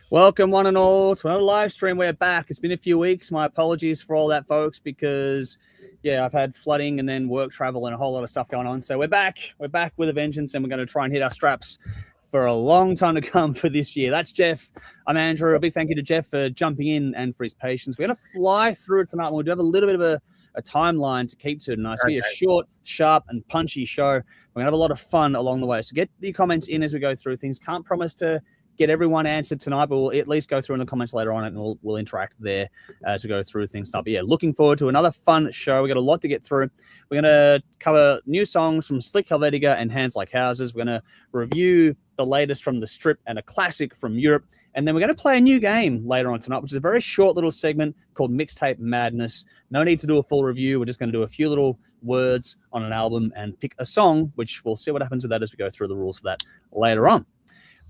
Welcome, one and all, to another live stream. We're back. It's been a few weeks. My apologies for all that, folks, because, I've had flooding and then work travel and a whole lot of stuff going on. So we're back. We're back with a vengeance, and we're going to try and hit our straps for a long time to come for this year. That's Jeff. I'm Andrew. A big thank you to Jeff for jumping in and for his patience. We're going to fly through it tonight, and we'll do have a little bit of a timeline to keep to tonight. It's going to be a short, sharp, and punchy show. We're going to have a lot of fun along the way. So get the comments in as we go through things. Can't promise to get everyone answered tonight, but we'll at least go through in the comments later on, and we'll interact there as we go through things. But looking forward to another fun show. We got a lot to get through. We're going to cover new songs from Slik Helvetika and Hands Like Houses. We're going to review the latest from the Stripp and a classic from Europe. And then we're going to play a new game later on tonight, which is a very short little segment called Mixtape Madness. No need to do a full review. We're just going to do a few little words on an album and pick a song, which we'll see what happens with that as we go through the rules for that later on.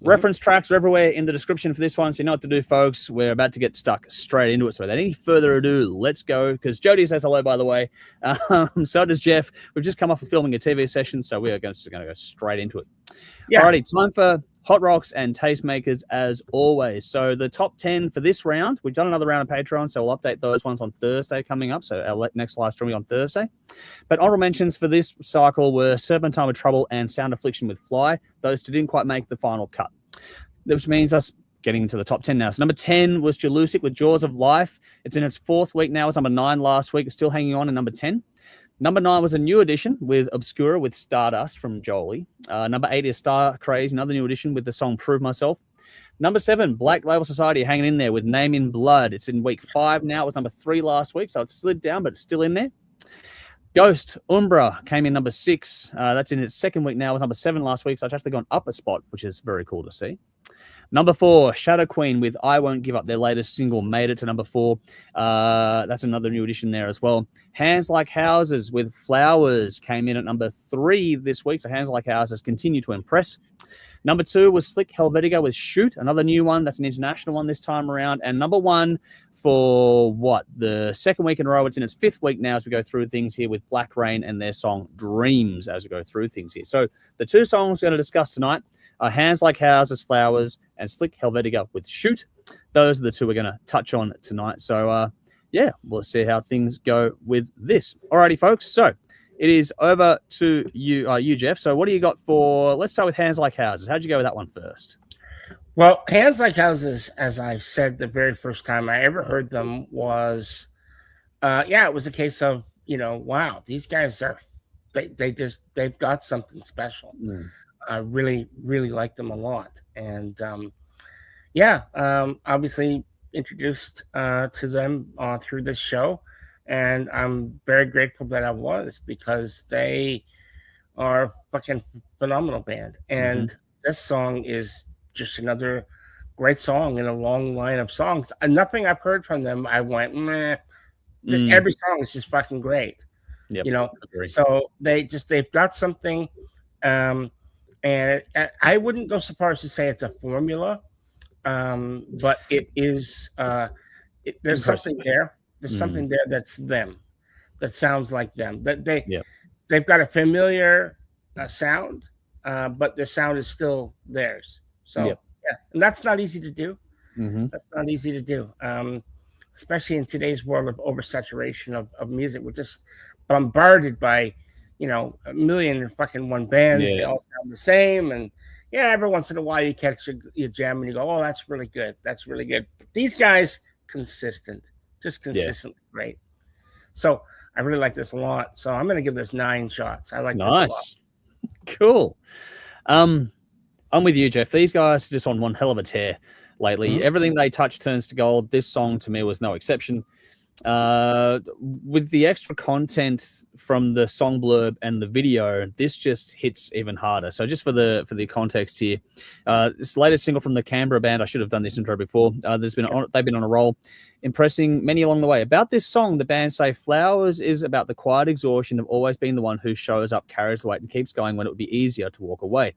Reference tracks are everywhere in the description for this one, so you know what to do, folks. We're about to get stuck straight into it. So without any further ado, let's go, because Jody says hello, by the way. So does Jeff. We've just come off of filming a TV session, so we are just going to go straight into it. Yeah. Alrighty, time for Hot Rocks and Tastemakers as always. So the top 10 for this round, we've done another round of Patreon, so we'll update those ones on Thursday coming up. So our next live stream on Thursday. But honorable mentions for this cycle were Serpentine with Trouble and Sound Affliction with Fly. Those two didn't quite make the final cut, which means us getting into the top 10 now. So number 10 was Jalusic with Jaws of Life. It's in its fourth week now. It's number 9 last week. It's still hanging on in number 10. Number 9 was a new edition with Obscura with Stardust from Jolie. Number 8 is Star Craze, another new edition with the song Prove Myself. Number 7, Black Label Society hanging in there with Name in Blood. It's in week 5 now. It was number 3 last week, so it's slid down, but it's still in there. Ghost, Umbra came in number 6. That's in its second week now. It was number 7 last week, so it's actually gone up a spot, which is very cool to see. Number 4, Shadow Queen with I Won't Give Up. Their latest single made it to number 4. That's another new addition there as well. Hands Like Houses with Flowers came in at number 3 this week. So Hands Like Houses continue to impress. Number 2 was Slik Helvetika with Shoot, another new one. That's an international one this time around. And number 1 for the second week in a row. It's in its 5th week now as we go through things here with Black Rain and their song Dreams as we go through things here. So the two songs we're going to discuss tonight are Hands Like Houses, Flowers, and Slik Helvetika with Shoot. Those are the two we're going to touch on tonight. So, we'll see how things go with this. Alrighty, folks. So it is over to you, Jeff. So what do you got for, let's start with Hands Like Houses. How'd you go with that one first? Well, Hands Like Houses, as I've said the very first time I ever heard them was, it was a case of, wow, these guys are, they've got something special. I really, really like them a lot. And obviously introduced to them through this show. And I'm very grateful that I was, because they are a fucking phenomenal band. And this song is just another great song in a long line of songs. And nothing I've heard from them, I went, meh. Every song is just fucking great. Yep, so they've got something. And I wouldn't go so far as to say it's a formula, but it is. There's something there. There's something there that's them, that sounds like them. That they've got a familiar sound, but their sound is still theirs. So and that's not easy to do. That's not easy to do, especially in today's world of oversaturation of music. We're just bombarded by a million and fucking one bands. They all sound the same. And every once in a while you catch your jam and you go, oh, that's really good. That's really good. These guys, just consistently great. So I really like this a lot. So I'm going to give this 9 shots. I like this a lot. Cool. I'm with you, Jeff. These guys are just on one hell of a tear lately. Everything they touch turns to gold. This song to me was no exception. With the extra content from the song blurb and the video, this just hits even harder. So just for the context here, this latest single from the Canberra band, I should have done this intro before. They've been on a roll, impressing many along the way. About this song, the band say Flowers is about the quiet exhaustion of always being the one who shows up, carries the weight, and keeps going when it would be easier to walk away.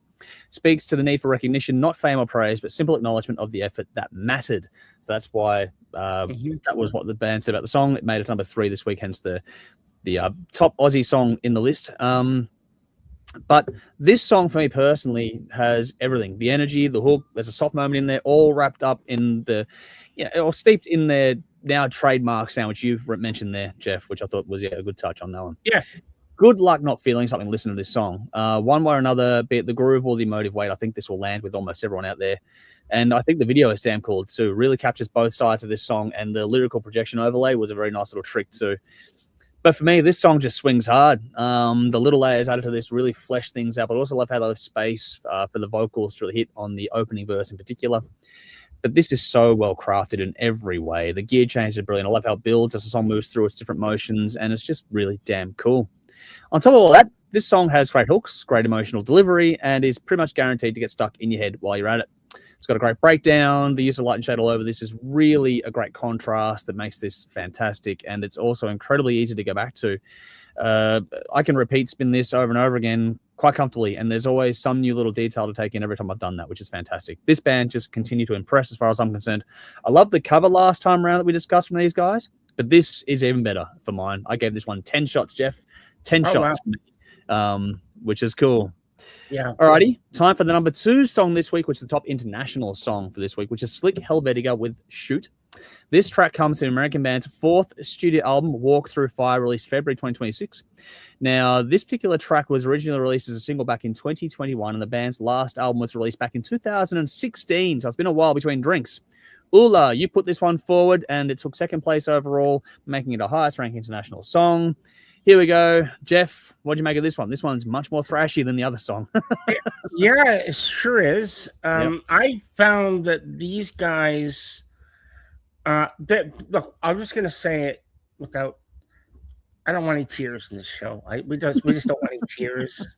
Speaks to the need for recognition, not fame or praise, but simple acknowledgement of the effort that mattered. So that's why that was what the band said about the song. It made it number 3 this week, hence the top Aussie song in the list. But this song for me personally has everything: the energy, the hook. There's a soft moment in there, all wrapped up in the, or steeped in their now trademark sound, which you mentioned there, Jeff, which I thought was a good touch on that one. Yeah. Good luck not feeling something listening to this song. One way or another, be it the groove or the emotive weight, I think this will land with almost everyone out there. And I think the video is damn cool too. Really captures both sides of this song, and the lyrical projection overlay was a very nice little trick too. But for me, this song just swings hard. The little layers added to this really flesh things out, but I also love how they have space for the vocals to really hit on the opening verse in particular. But this is so well crafted in every way. The gear changes are brilliant. I love how it builds as the song moves through its different motions, and it's just really damn cool. On top of all that, this song has great hooks, great emotional delivery, and is pretty much guaranteed to get stuck in your head while you're at it. It's got a great breakdown. The use of light and shade all over this is really a great contrast that makes this fantastic, and it's also incredibly easy to go back to. I can spin this over and over again quite comfortably, and there's always some new little detail to take in every time I've done that, which is fantastic. This band just continue to impress as far as I'm concerned. I love the cover last time around that we discussed from these guys, but this is even better for mine. I gave this one 10 shots, Jeff. 10 shots for me, which is cool. Yeah. Alrighty, time for the number 2 song this week, which is the top international song for this week, which is Slik Helvetika with Shoot. This track comes from American band's 4th studio album, Walk Through Fire, released February 2026. Now, this particular track was originally released as a single back in 2021, and the band's last album was released back in 2016, so it's been a while between drinks. Ula, you put this one forward, and it took 2nd place overall, making it a highest ranked international song. Here we go. Jeff, what do you make of this one? This one's much more thrashy than the other song. Yeah, it sure is. I found that these guys, look, I'm just going to say it without, I don't want any tears in this show. We just don't want any tears,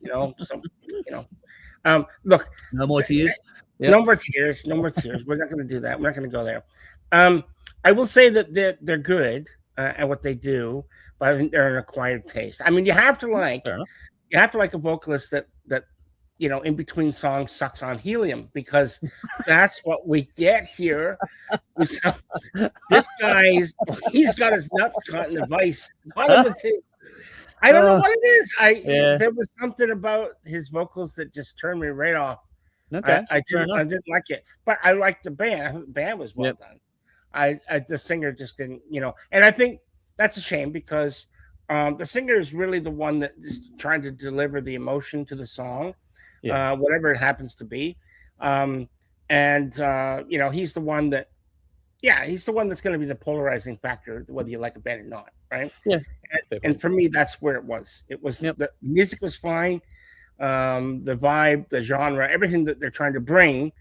look. No more tears? Yep. No more tears. No more tears. We're not going to do that. We're not going to go there. I will say that they're good at what they do, but I think they're an acquired taste. I mean, you have to like a vocalist that in between songs sucks on helium, because that's what we get here. This he's got his nuts caught in a vice. One of the two. I don't know what it is. There was something about his vocals that just turned me right off. Okay, I didn't like it, but I liked the band. I think the band was well done. The singer just didn't, and I think that's a shame, because the singer is really the one that is trying to deliver the emotion to the song, whatever it happens to be. He's the one that, he's the one that's going to be the polarizing factor, whether you like a band or not, right? Yeah. And for me, that's where it was. It was the music was fine. The vibe, the genre, everything that they're trying to bring,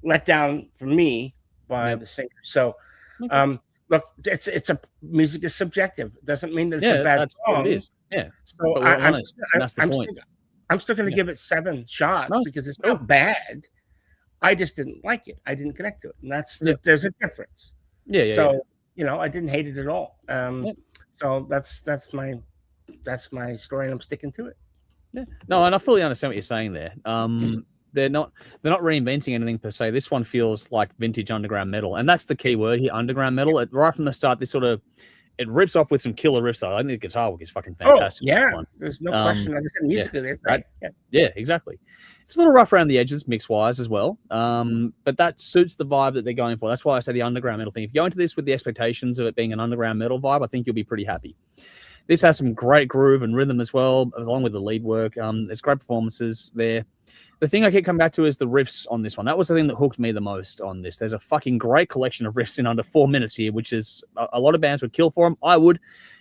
let down for me by the singer. So, look, it's music is subjective. It doesn't mean that it's a bad song. It is. Yeah. So I'm still going to give it 7 shots because it's not bad. I just didn't like it. I didn't connect to it, and there's a difference. So I didn't hate it at all. So that's my story, and I'm sticking to it. Yeah. No, and I fully understand what you're saying there. They're not reinventing anything per se. This one feels like vintage underground metal, and that's the key word here, underground metal. Right from the start, it rips off with some killer riffs. Though I think the guitar work is fucking fantastic. There's no question. Like I said, musically, they're great. Yeah, exactly. It's a little rough around the edges, mix wise as well. But that suits the vibe that they're going for. That's why I say the underground metal thing. If you go into this with the expectations of it being an underground metal vibe, I think you'll be pretty happy. This has some great groove and rhythm as well, along with the lead work. There's great performances there. The thing I keep coming back to is the riffs on this one. That was the thing that hooked me the most on this. There's a fucking great collection of riffs in under 4 minutes here, which is a lot of bands would kill for them. I would.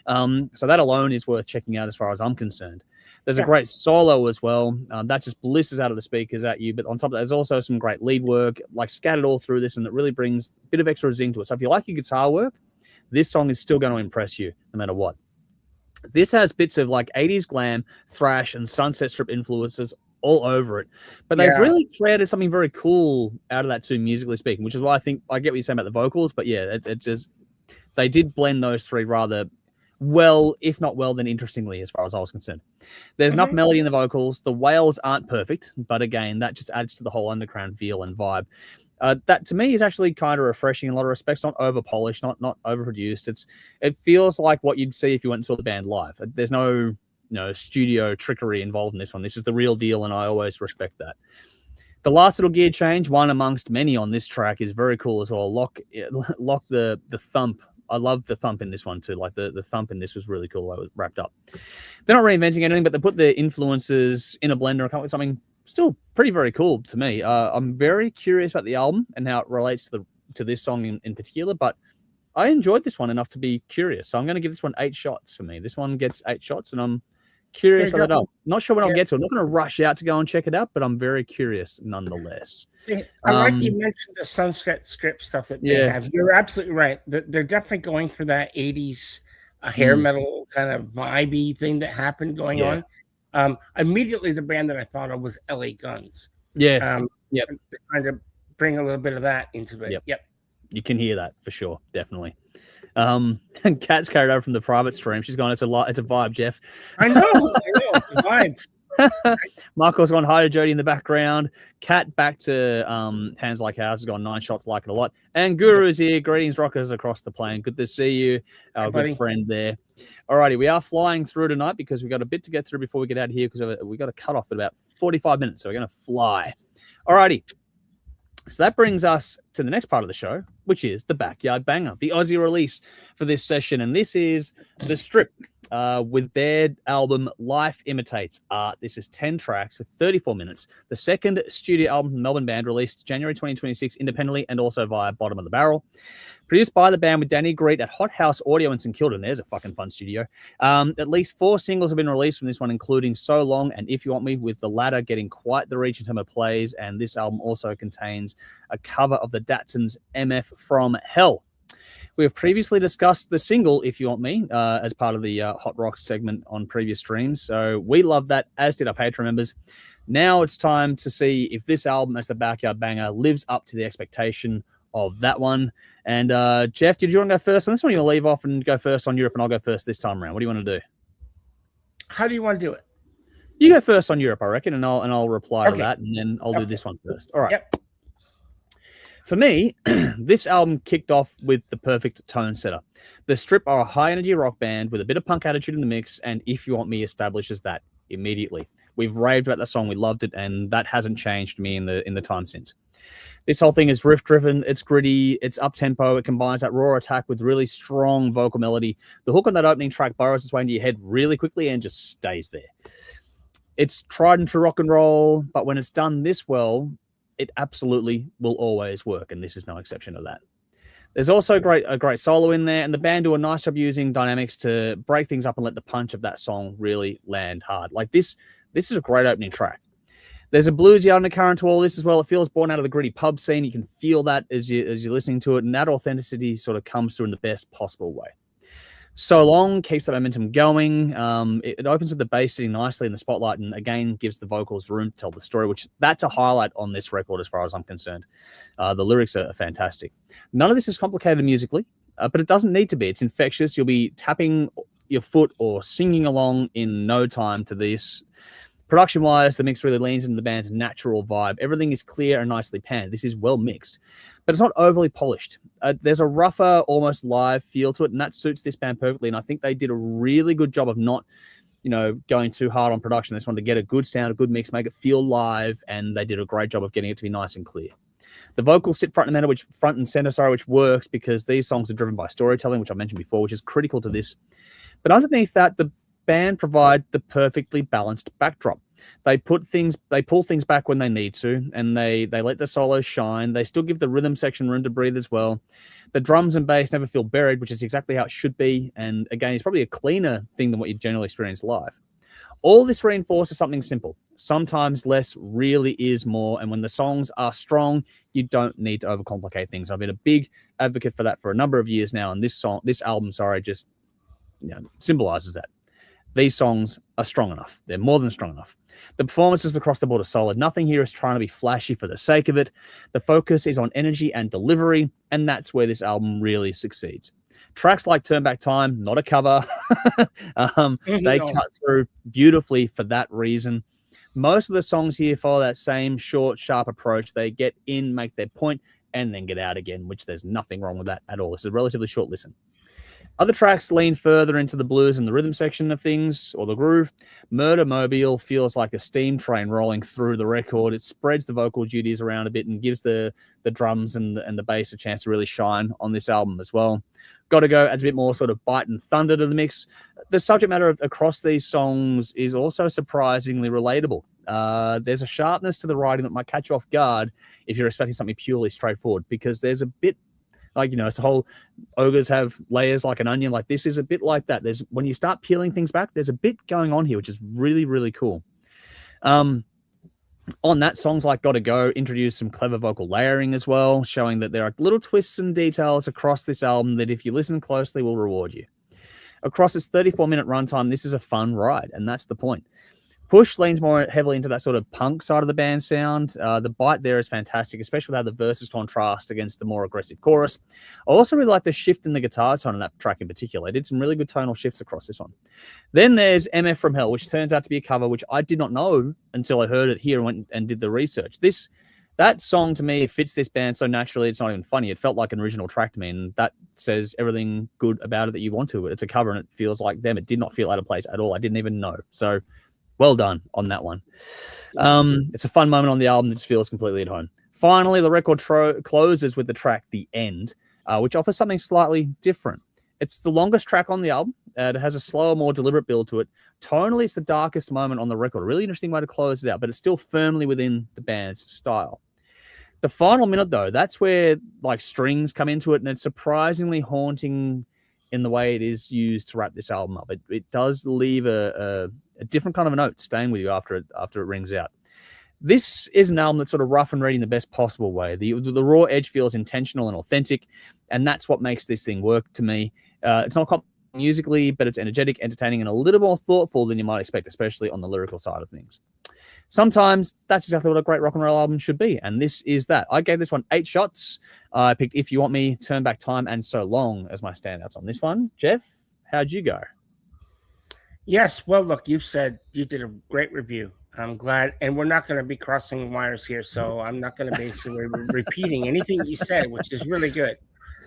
So that alone is worth checking out as far as I'm concerned. There's a great solo as well. That just blisters out of the speakers at you. But on top of that, there's also some great lead work, like scattered all through this, and it really brings a bit of extra zing to it. So if you like your guitar work, this song is still going to impress you no matter what. This has bits of like 80s glam, thrash, and Sunset Strip influences all over it. But they've really created something very cool out of that too, musically speaking, which is why I think I get what you're saying about the vocals. But yeah, it just, they did blend those three rather well, if not well, then interestingly, as far as I was concerned. There's enough melody in the vocals. The wails aren't perfect, but again, that just adds to the whole underground feel and vibe. That to me is actually kind of refreshing in a lot of respects. Not over polished, not overproduced. It feels like what you'd see if you went and saw the band live. There's no studio trickery involved in this one. This is the real deal, and I always respect that. The last little gear change, one amongst many on this track, is very cool as well. Lock the thump. I love the thump in this one too. Like the thump in this was really cool. I was wrapped up. They're not reinventing anything, but they put the influences in a blender and come up with something still pretty very cool to me. I'm very curious about the album and how it relates to this song in particular, but I enjoyed this one enough to be curious. So I'm going to give this one 8 shots for me. This one gets 8 shots, and I'm curious about it. Not sure when I'll get to it. I'm not going to rush out to go and check it out, but I'm very curious nonetheless. I like you mentioned the Sunset Strip stuff that they have. You're absolutely right. They're definitely going for that 80s hair metal kind of vibey thing that happened going on. Immediately, the band that I thought of was LA Guns. Yeah. Trying to bring a little bit of that into it. Yep. You can hear that for sure. Definitely. Kat's carried over from the private stream. She's gone, it's a vibe, Jeff. I know. It's a vibe. Marco's gone, hi to Jody in the background. Kat back to Hands Like Ours has gone 9 shots, like it a lot. And Guru's here. Greetings, rockers across the plane. Good to see you, our good friend there. Alrighty, we are flying through tonight because we've got a bit to get through before we get out of here because we got to cut off at about 45 minutes. So we're going to fly. Alrighty. So that brings us to the next part of the show, which is the Backyard Banger, the Aussie release for this session. And this is the Stripp with their album Life Imitates Art. This is 10 tracks for 34 minutes. The second studio album from the Melbourne band, released January 2026 independently and also via Bottom of the Barrel. Produced by the band with Danny Greet at Hot House Audio in St Kilda. And there's a fucking fun studio. At least 4 singles have been released from this one, including So Long and If You Want Me, with the latter getting quite the reach in terms of plays. And this album also contains a cover of the Datsuns' MF From Hell. We have previously discussed the single If You Want Me as part of the Hot Rocks segment on previous streams. So we love that, as did our Patreon members. Now it's time to see if this album, as the Backyard Banger, lives up to the expectation of that one. And Jeff, did you want to go first on this one? You'll leave off and go first on Europe, and I'll go first this time around. What do you want to do? How do you want to do it? You go first on Europe, I reckon, and I'll reply to that, and then I'll do this one first. All right. Yep. For me, this album kicked off with the perfect tone setter. The Stripp are a high-energy rock band with a bit of punk attitude in the mix, and If You Want Me establishes that immediately. We've raved about that song, we loved it, and that hasn't changed me in the time since. This whole thing is riff-driven, it's gritty, it's up-tempo, it combines that raw attack with really strong vocal melody. The hook on that opening track burrows its way into your head really quickly and just stays there. It's tried and true rock and roll, but when it's done this well, it absolutely will always work, and this is no exception to that. There's also a great solo in there, and the band do a nice job using dynamics to break things up and let the punch of that song really land hard. Like this is a great opening track. There's a bluesy undercurrent to all this as well. It feels born out of the gritty pub scene. You can feel that as you're listening to it, and that authenticity sort of comes through in the best possible way. So Long keeps that momentum going. It opens with the bass sitting nicely in the spotlight and again gives the vocals room to tell the story, which that's a highlight on this record as far as I'm concerned. The lyrics are fantastic. None of this is complicated musically, but it doesn't need to be. It's infectious. You'll be tapping your foot or singing along in no time to this. Production-wise, the mix really leans into the band's natural vibe. Everything is clear and nicely panned. This is well mixed, but it's not overly polished. There's a rougher, almost live feel to it, and that suits this band perfectly. And I think they did a really good job of not, going too hard on production. They just wanted to get a good sound, a good mix, make it feel live, and they did a great job of getting it to be nice and clear. The vocals sit front and center, which works because these songs are driven by storytelling, which I mentioned before, which is critical to this. But underneath that, the band provide the perfectly balanced backdrop. They pull things back when they need to, and they let the solos shine. They still give the rhythm section room to breathe as well. The drums and bass never feel buried, which is exactly how it should be. And again, it's probably a cleaner thing than what you generally experience live. All this reinforces something simple. Sometimes less really is more. And when the songs are strong, you don't need to overcomplicate things. I've been a big advocate for that for a number of years now. And this album, just symbolizes that. These songs are strong enough. They're more than strong enough. The performances across the board are solid. Nothing here is trying to be flashy for the sake of it. The focus is on energy and delivery, and that's where this album really succeeds. Tracks like Turn Back Time, not a cover. They cut through beautifully for that reason. Most of the songs here follow that same short, sharp approach. They get in, make their point, and then get out again, which there's nothing wrong with that at all. It's a relatively short listen. Other tracks lean further into the blues and the rhythm section of things, or the groove. Murder Mobile feels like a steam train rolling through the record. It spreads the vocal duties around a bit and gives the drums and the bass a chance to really shine on this album as well. Gotta Go adds a bit more sort of bite and thunder to the mix. The subject matter across these songs is also surprisingly relatable. There's a sharpness to the writing that might catch you off guard if you're expecting something purely straightforward, because there's a bit like, it's the whole ogres have layers like an onion. Like, this is a bit like that. There's, when you start peeling things back, there's a bit going on here, which is really, really cool. On that, songs like Gotta Go introduce some clever vocal layering as well, showing that there are little twists and details across this album that, if you listen closely, will reward you. Across its 34-minute runtime, this is a fun ride, and that's the point. Push leans more heavily into that sort of punk side of the band sound. The bite there is fantastic, especially with how the verses contrast against the more aggressive chorus. I also really like the shift in the guitar tone on that track in particular. It did some really good tonal shifts across this one. Then there's MF from Hell, which turns out to be a cover, which I did not know until I heard it here and went and did the research. That song, to me, fits this band so naturally, it's not even funny. It felt like an original track to me, and that says everything good about it that you want to. It's a cover, and it feels like them. It did not feel out of place at all. I didn't even know. So, well done on that one. It's a fun moment on the album that just feels completely at home. Finally, the record closes with the track The End, which offers something slightly different. It's the longest track on the album. It has a slower, more deliberate build to it. Tonally, it's the darkest moment on the record. A really interesting way to close it out, but it's still firmly within the band's style. The final minute, though, that's where like strings come into it, and it's surprisingly haunting in the way it is used to wrap this album up. It does leave a different kind of a note staying with you after it rings out. This is an album that's sort of rough and ready in the best possible way. The raw edge feels intentional and authentic, and that's what makes this thing work to me. It's not musically, but it's energetic, entertaining, and a little more thoughtful than you might expect, especially on the lyrical side of things. Sometimes that's exactly what a great rock and roll album should be, and this is that. I gave this one 8 shots. I picked If You Want Me, Turn Back Time, and So Long as my standouts on this one. Jeff, how'd you go? Yes, well, look, you said you did a great review. I'm glad, and we're not going to be crossing wires here, so I'm not going to be repeating anything you said, which is really good.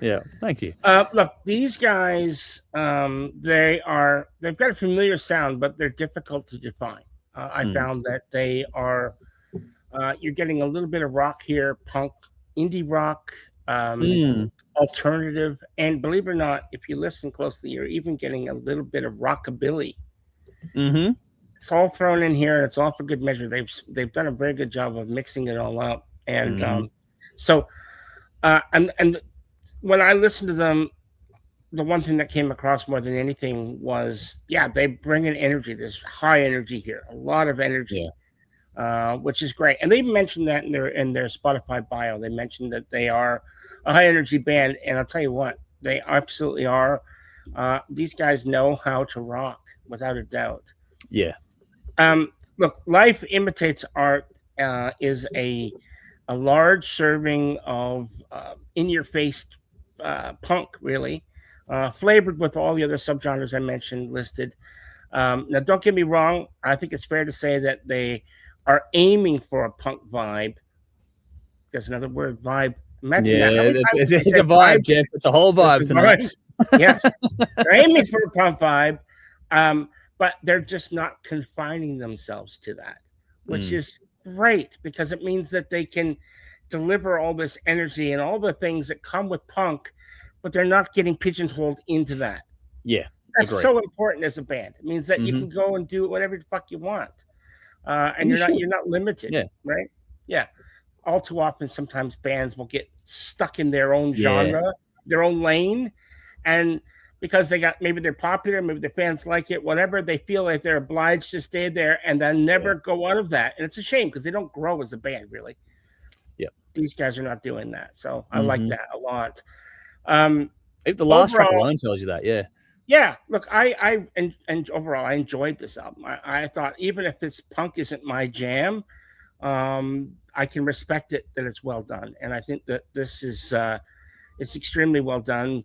Yeah, thank you. Look, these guys, they've got a familiar sound, but they're difficult to define. I found that they are, you're getting a little bit of rock here, punk, indie rock, alternative, and believe it or not, if you listen closely, you're even getting a little bit of rockabilly. Mm-hmm. It's all thrown in here, and it's all for good measure. They've done a very good job of mixing it all up, and and when I listened to them, the one thing that came across more than anything was, they bring in energy. There's high energy here, a lot of energy, which is great. And they mentioned that in their Spotify bio. They mentioned that they are a high energy band, and I'll tell you what, they absolutely are. These guys know how to rock, without a doubt. Yeah. Look, Life Imitates Art is a large serving of in-your-face punk, really. Flavored with all the other subgenres I mentioned listed. Now, don't get me wrong. I think it's fair to say that they are aiming for a punk vibe. There's another word, vibe. Imagine that. It's a vibe, Jeff. It's a whole vibe tonight. Yes, they're aiming for a punk vibe, but they're just not confining themselves to that, which is great, because it means that they can deliver all this energy and all the things that come with punk, but they're not getting pigeonholed into that. Yeah, that's so important as a band. It means that you can go and do whatever the fuck you want, and you're not limited, right? Yeah. All too often, sometimes bands will get stuck in their own genre, their own lane, and because maybe they're popular, maybe their fans like it, whatever, they feel like they're obliged to stay there and then never go out of that. And it's a shame, because they don't grow as a band, really. Yeah, these guys are not doing that, so I like that a lot. The last track alone tells you that. Yeah, look, I overall I enjoyed this album. I thought, even if it's punk isn't my jam, I can respect it, that it's well done, and I think that this is it's extremely well done.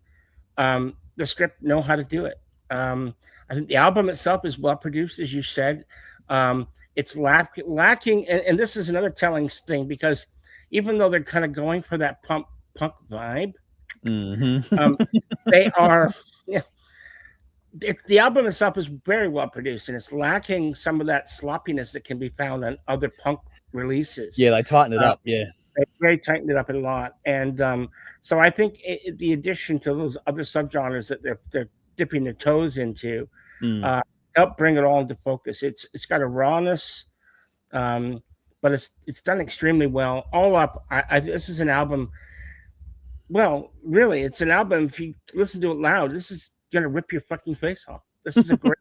The Stripp know how to do it. I think the album itself is well produced, as you said. It's lacking, and this is another telling thing, because even though they're kind of going for that punk vibe, they are the album itself is very well produced, and it's lacking some of that sloppiness that can be found on other punk releases. Yeah, they tightened it up. Yeah, they very tightened it up a lot, and so I think the addition to those other subgenres that they're dipping their toes into help bring it all into focus. It's got a rawness, but it's done extremely well. All up, this is an album. Well, really, it's an album. If you listen to it loud, this is gonna rip your fucking face off. This is a great,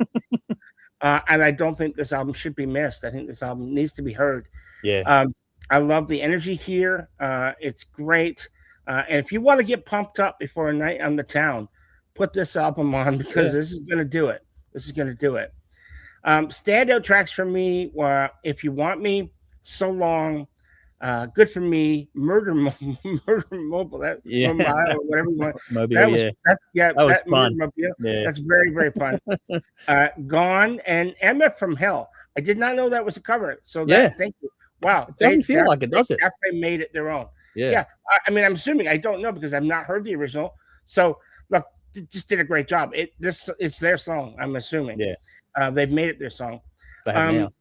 and I don't think this album should be missed. I think this album needs to be heard. Yeah. I love the energy here. It's great, and if you want to get pumped up before a night on the town, put this album on because this is gonna do it. This is gonna do it. Standout tracks for me were "If You Want Me," "So Long," "Good for Me," Murder Mobile, that Mobile, whatever you want. Mobile, that was fun. Mobile, that's very, very fun. "Gone" and "Emma from Hell." I did not know that was a cover. So thank you. Wow, it doesn't feel like it, does it? They made it their own. Yeah. I mean, I'm assuming, I don't know because I've not heard the original. So look, just did a great job. It's their song. I'm assuming. Yeah. They've made it their song. They have now.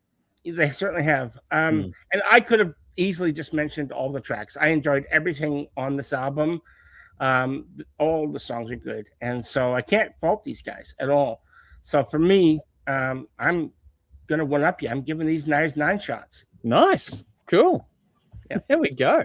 They certainly have. And I could have easily just mentioned all the tracks. I enjoyed everything on this album. All the songs are good, and so I can't fault these guys at all. So for me, I'm gonna one up you. I'm giving these guys 9 shots. Nice, cool. Yeah. There we go.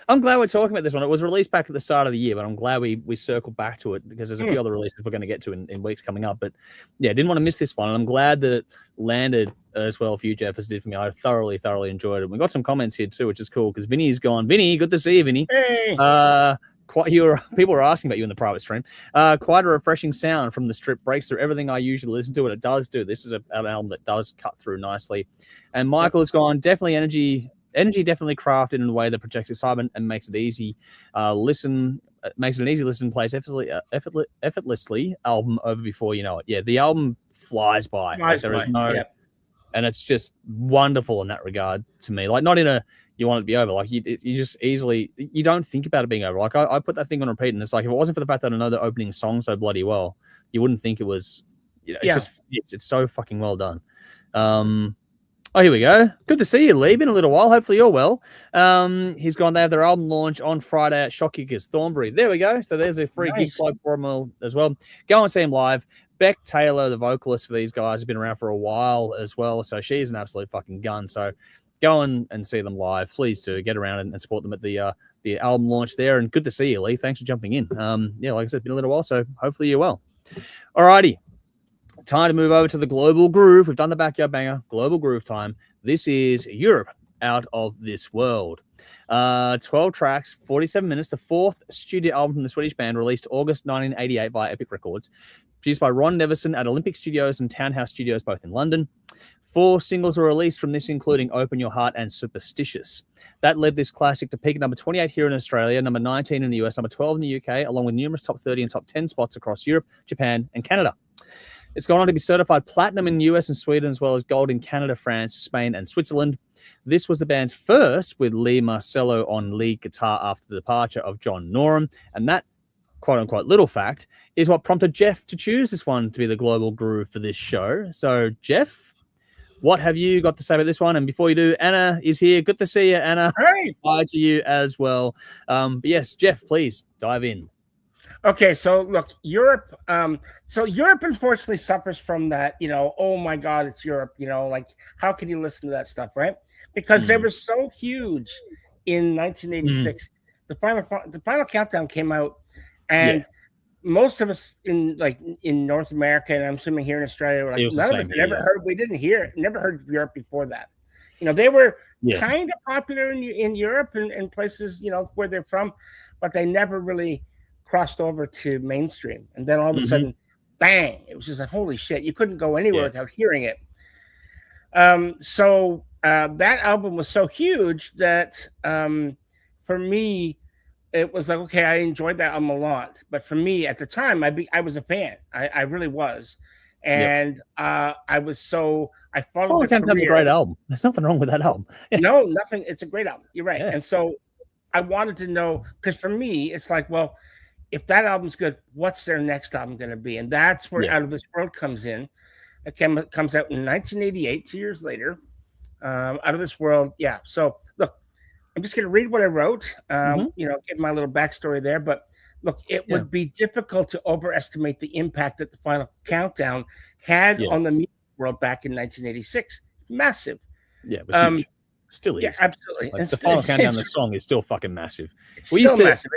I'm glad we're talking about this one. It was released back at the start of the year, but I'm glad we circled back to it because there's a few other releases we're going to get to in weeks coming up. But yeah, didn't want to miss this one. And I'm glad that it landed as well for you, Jeff, as it did for me. I thoroughly enjoyed it. We got some comments here too, which is cool because Vinny's gone. Vinny, good to see you, Vinny. Hey. People were asking about you in the private stream. Quite a refreshing sound from the Stripp. Breaks through everything I usually listen to, and it does do. This is an album that does cut through nicely. And Michael has gone, definitely energy definitely crafted in a way that projects excitement and makes it easy makes it an easy listen, plays effortlessly album over before you know it. Yeah, the album flies by. And it's just wonderful in that regard to me. Like, not in a you want it to be over. Like, you just easily, you don't think about it being over. Like, I put that thing on repeat, and it's like, if it wasn't for the fact that I know the opening song so bloody well, you wouldn't think it was, it's so fucking well done. Oh, here we go. Good to see you, Lee. Been a little while. Hopefully you're well. He's gone. They have their album launch on Friday at Shockkickers, Thornbury. There we go. So there's a free gig plug for him as well. Go and see him live. Beck Taylor, the vocalist for these guys, has been around for a while as well. So she's an absolute fucking gun. So go and see them live. Please do get around and support them at the album launch there. And good to see you, Lee. Thanks for jumping in. Like I said, been a little while. So hopefully you're well. Alrighty. Time to move over to the Global Groove. We've done the Backyard Banger. Global Groove time. This is Europe Out of This World. 12 tracks, 47 minutes. The 4th studio album from the Swedish band, released August 1988 by Epic Records. Produced by Ron Neverson at Olympic Studios and Townhouse Studios, both in London. 4 singles were released from this, including Open Your Heart and Superstitious. That led this classic to peak at number 28 here in Australia, number 19 in the US, number 12 in the UK, along with numerous top 30 and top 10 spots across Europe, Japan, and Canada. It's gone on to be certified platinum in the US and Sweden, as well as gold in Canada, France, Spain, and Switzerland. This was the band's first with Lee Marcello on lead guitar after the departure of John Norum. And that, quote-unquote, little fact is what prompted Jeff to choose this one to be the Global Groove for this show. So, Jeff, what have you got to say about this one? And before you do, Anna is here. Good to see you, Anna. Hey. Bye to you as well. But yes, Jeff, please dive in. Okay, so look, Europe. So Europe unfortunately suffers from that. Oh my God, it's Europe. Like, how can you listen to that stuff, right? Because they were so huge in 1986. The final countdown came out, and most of us in North America, and I'm assuming here in Australia, were like, none of us had ever heard. We never heard Europe before that. They were kind of popular in Europe and places where they're from, but they never really crossed over to mainstream. And then all of a sudden, bang, it was just like, holy shit, you couldn't go anywhere without hearing it. So that album was so huge that for me, it was like, okay, I enjoyed that album a lot. But for me at the time, I was a fan. I really was. And I followed the Countdown's a great album. There's nothing wrong with that album. No, nothing. It's a great album. You're right. And so I wanted to know, because for me, it's like, well, if that album's good, what's their next album going to be? And that's where Out of This World comes in. It comes out in 1988, 2 years later. Out of This World, yeah. So look, I'm just going to read what I wrote. Give my little backstory there. But look, it would be difficult to overestimate the impact that the Final Countdown had on the music world back in 1986. Massive. Yeah, it was huge. Still is. Yeah, absolutely. Like, the Final Countdown, the song is still fucking massive. It's still massive.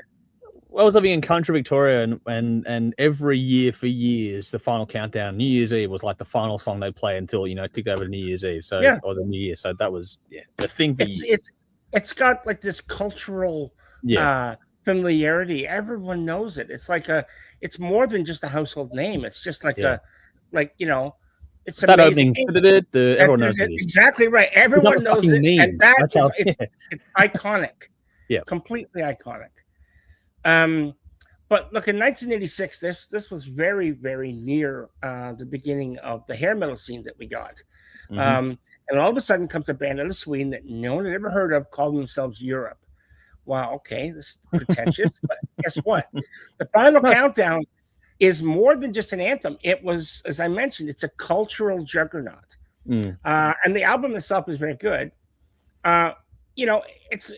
I was living in country Victoria, and every year for years, the Final Countdown, New Year's Eve was like the final song they play until ticked over to New Year's Eve, or the New Year. So that was the thing for years. It's got like this cultural familiarity. Everyone knows it. It's like it's more than just a household name. It's just like it's that amazing. opening. Everyone knows it. Exactly right. Everyone knows it, and it's iconic. Yeah, completely iconic. But look, in 1986, this was very, very near the beginning of the hair metal scene that we got. And all of a sudden comes a band out of Sweden that no one had ever heard of, called themselves Europe. Wow, okay, this is pretentious, but guess what? The Final Countdown is more than just an anthem. It was, as I mentioned, it's a cultural juggernaut. And the album itself is very good. It's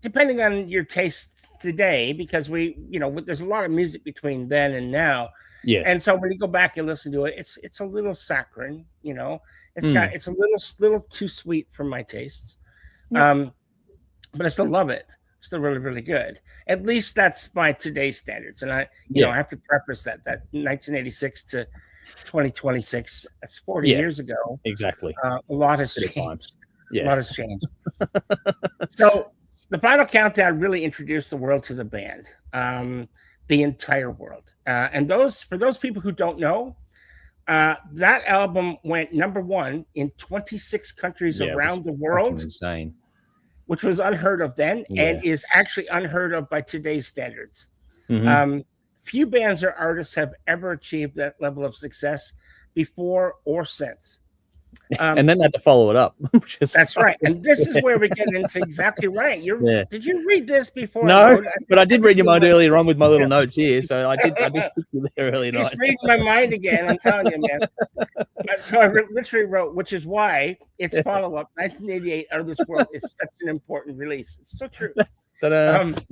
depending on your tastes today, because there's a lot of music between then and now. Yeah. And so when you go back and listen to it, it's a little saccharine, it's a little too sweet for my tastes. But I still love it. Still really, really good. At least that's by today's standards. And I have to preface that 1986 to 2026, that's 40 years ago. Exactly. A lot has changed. Yeah. A lot has changed. So the Final Countdown really introduced the world to the band, the entire world. And for those people who don't know, that album went #1 in 26 countries around the world. Insane. Which was unheard of then and is actually unheard of by today's standards. Few bands or artists have ever achieved that level of success before or since. And then they had to follow it up. That's right. And this is where we get into exactly right. Did you read this before? No, but I did read your mind earlier on with my little notes here. So I did pick you there earlier on. He's reading my mind again, I'm telling you, man. So I literally wrote, which is why its follow-up, 1988, Out of This World, is such an important release. It's so true. Exactly.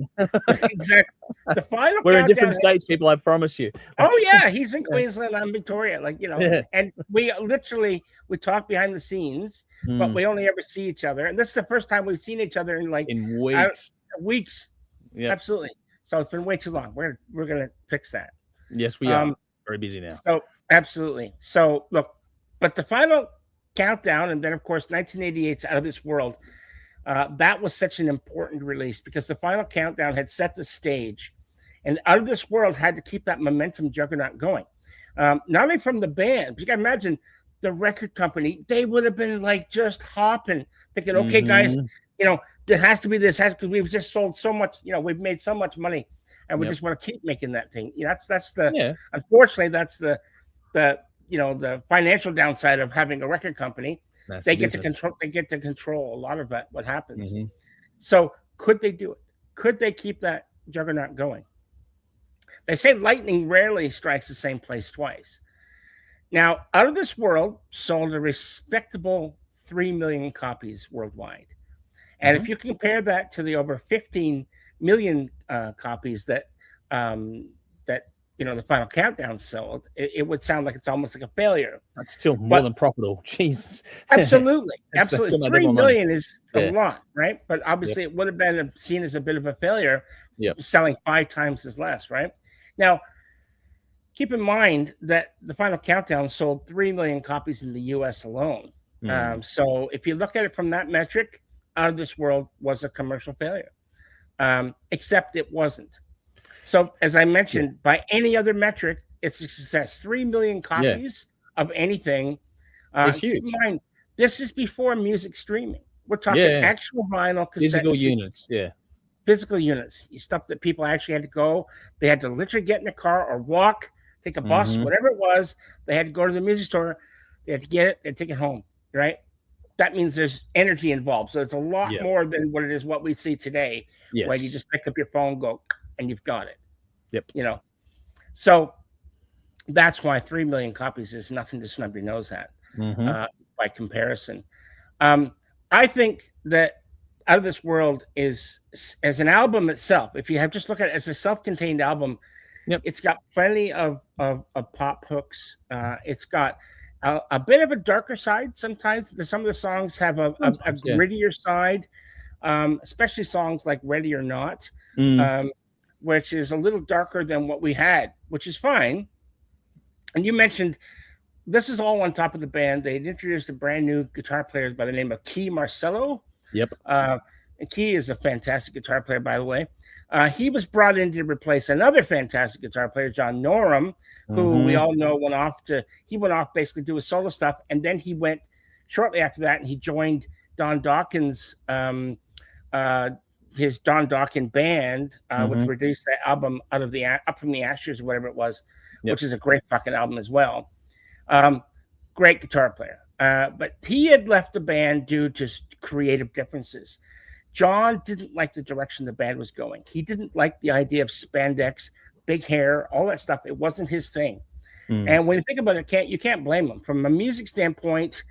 The Final We're in different states, people, I promise you. Oh yeah, he's in Queensland, I'm Victoria, and we talk behind the scenes, but we only ever see each other, and this is the first time we've seen each other in weeks. Yeah, absolutely. So it's been way too long. We're gonna fix that. Yes, we are very busy now. So absolutely. So look, but the Final Countdown, and then of course 1988's Out of This World. That was such an important release because the Final Countdown had set the stage, and Out of This World had to keep that momentum juggernaut going. Not only from the band, but you can imagine the record company, they would have been like just hopping, thinking, okay, guys, there has to be this, because we've just sold so much, we've made so much money, and we just want to keep making that thing. Unfortunately, that's the financial downside of having a record company. They get to control a lot of what happens. So could they do it? Could they keep that juggernaut going? They say lightning rarely strikes the same place twice. Now, Out of This World sold a respectable 3 million copies worldwide. And if you compare that to the over 15 million copies that the Final Countdown sold, it would sound like it's almost like a failure. That's still more than profitable. Jesus. Absolutely. Absolutely. 3 million is a lot, right? But obviously it would have been seen as a bit of a failure, selling 5 times as less, right? Now, keep in mind that the Final Countdown sold 3 million copies in the US alone. So if you look at it from that metric, Out of This World was a commercial failure, except it wasn't. So, as I mentioned, by any other metric, it's a success. 3 million copies of anything. It's huge. Keep in mind, this is before music streaming. We're talking actual vinyl, cassette, physical units. Physical units. Stuff that people actually had to go. They had to literally get in a car or walk, take a bus, whatever it was. They had to go to the music store. They had to get it and take it home, right? That means there's energy involved. So it's a lot more than what we see today, where you just pick up your phone, go, and you've got it. Yep. You know, so that's why 3 million copies is nothing to snub your nose at by comparison. I think that Out of This World is, as an album itself, if you have just look at it as a self-contained album, it's got plenty of pop hooks. It's got a bit of a darker side sometimes. Some of the songs have a grittier side, especially songs like Ready or Not, which is a little darker than what we had, which is fine. And you mentioned this is all on top of the band. They introduced a brand new guitar player by the name of Key Marcello. Yep. And Key is a fantastic guitar player, by the way. He was brought in to replace another fantastic guitar player, John Norum, who we all know went off basically do his solo stuff. And then he went shortly after that and he joined Don Dawkins, his Don Dawkins band, which released that album Up from the Ashes or whatever it was, which is a great fucking album as well. Great guitar player. But he had left the band due to creative differences. John didn't like the direction the band was going. He didn't like the idea of spandex, big hair, all that stuff. It wasn't his thing. And when you think about it, you can't blame him. From a music standpoint,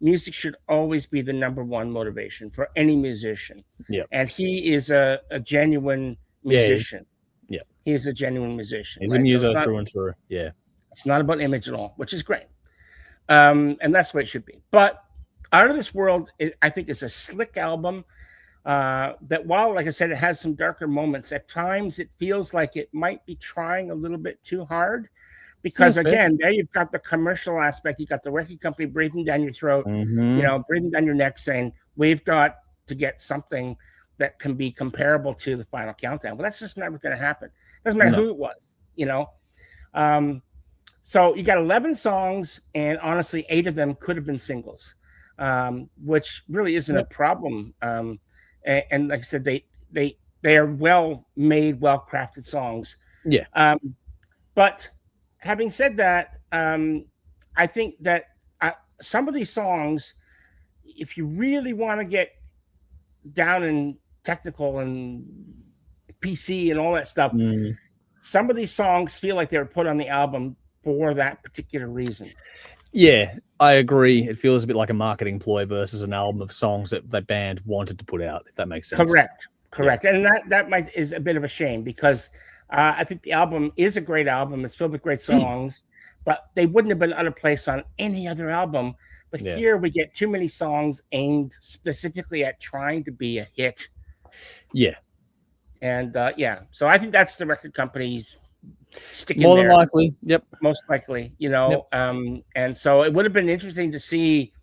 music should always be the number one motivation for any musician. And he is a genuine musician. He's a genuine musician. He's a muso through and through. Yeah. It's not about image at all, which is great. And that's the way it should be. But Out of This World, I think, is a slick album that while, like I said, it has some darker moments, at times it feels like it might be trying a little bit too hard. Because again, there you've got the commercial aspect. You've got the record company breathing down your throat, breathing down your neck, saying, we've got to get something that can be comparable to the Final Countdown. Well, that's just never going to happen. Doesn't matter who it was, So you got 11 songs, and honestly, 8 of them could have been singles, which really isn't a problem. And like I said, they are well-made, well-crafted songs. But having said that, I think that some of these songs, if you really want to get down and technical and PC and all that stuff, some of these songs feel like they were put on the album for that particular reason. Yeah, I agree. It feels a bit like a marketing ploy versus an album of songs that that band wanted to put out, if that makes sense. Correct. And that is a bit of a shame because I think the album is a great album. It's filled with great songs, but they wouldn't have been out of place on any other album. But here we get too many songs aimed specifically at trying to be a hit. And so I think that's the record company sticking more there. Than likely. Most likely, and so it would have been interesting to see